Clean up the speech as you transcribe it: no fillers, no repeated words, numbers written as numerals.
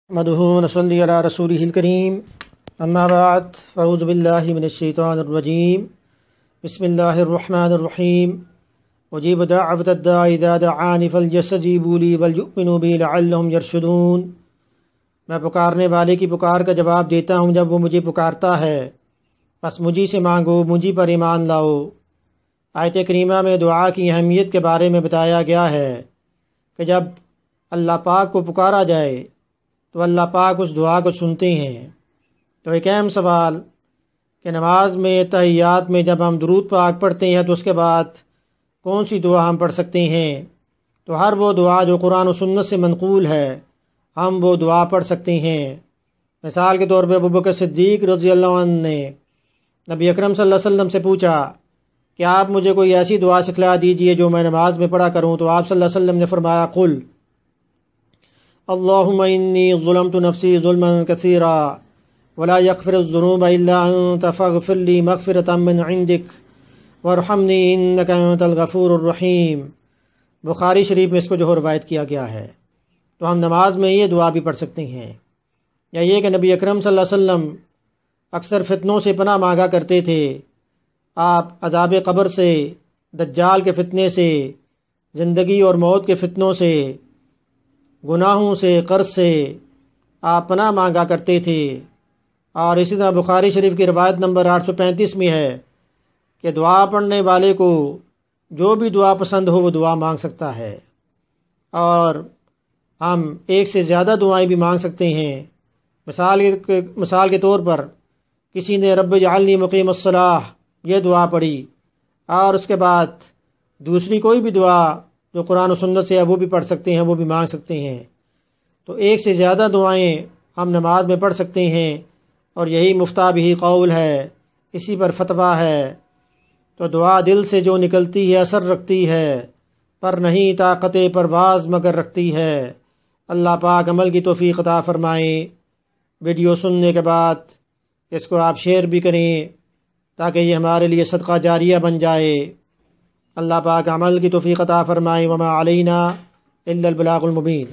نحمدہ و نصلی علی رسولہ الکریم اما بعد فاعوذ باللہ من الشیطان الرجیم بسم اللہ الرحمن الرحیم اجیب دعوت الداع اذا دعان فليستجیبوا لی وليؤمنوا بی لعلہم یرشدون۔ میں پکارنے والے کی پکار کا جواب دیتا ہوں جب وہ مجھے پکارتا ہے، بس مجھی سے مانگو، مجھی پر ایمان لاؤ۔ آیت کریمہ میں دعا کی اہمیت کے بارے میں بتایا گیا ہے کہ جب اللہ پاک کو پکارا جائے تو اللہ پاک اس دعا کو سنتے ہیں۔ تو ایک اہم سوال کہ نماز میں تحیات میں جب ہم درود پاک پڑھتے ہیں تو اس کے بعد کون سی دعا ہم پڑھ سکتے ہیں؟ تو ہر وہ دعا جو قرآن و سنت سے منقول ہے ہم وہ دعا پڑھ سکتے ہیں۔ مثال کے طور پر ابوبکر صدیق رضی اللہ عنہ نے نبی اکرم صلی اللہ علیہ وسلم سے پوچھا کہ آپ مجھے کوئی ایسی دعا سکھلا دیجئے جو میں نماز میں پڑھا کروں، تو آپ صلی اللہ علیہ وسلم نے فرمایا قل اللہم انی ظلمت نفسی ظلما کثیرا ولا یغفر الذنوب الا انت فاغفر لی مغفرۃ من عندک وارحمنی انک انت الغفور الرحیم۔ بخاری شریف میں اس کو جو روایت کیا گیا ہے۔ تو ہم نماز میں یہ دعا بھی پڑھ سکتے ہیں، یا یہ کہ نبی اکرم صلی اللہ علیہ وسلم اکثر فتنوں سے پناہ مانگا کرتے تھے۔ آپ عذاب قبر سے، دجال کے فتنے سے، زندگی اور موت کے فتنوں سے، گناہوں سے، قرض سے آپ پناہ مانگا کرتے تھے۔ اور اسی طرح بخاری شریف کی روایت نمبر 835 میں ہے کہ دعا پڑھنے والے کو جو بھی دعا پسند ہو وہ دعا مانگ سکتا ہے، اور ہم ایک سے زیادہ دعائیں بھی مانگ سکتے ہیں۔ مثال کے طور پر کسی نے رب اجعلنی مقیم الصلاۃ یہ دعا پڑھی، اور اس کے بعد دوسری کوئی بھی دعا جو قرآن و سنت سے ہے وہ بھی پڑھ سکتے ہیں، وہ بھی مانگ سکتے ہیں۔ تو ایک سے زیادہ دعائیں ہم نماز میں پڑھ سکتے ہیں، اور یہی مفتیٰ بہ قول ہے، اسی پر فتویٰ ہے۔ تو دعا دل سے جو نکلتی ہے اثر رکھتی ہے، پر نہیں طاقت پرواز مگر رکھتی ہے۔ اللہ پاک عمل کی توفیق عطا فرمائیں۔ ویڈیو سننے کے بعد اس کو آپ شیئر بھی کریں تاکہ یہ ہمارے لیے صدقہ جاریہ بن جائے۔ اللہ پاک عمل کی توفیق عطا فرمائیں۔ وما علینا الا البلاغ المبین۔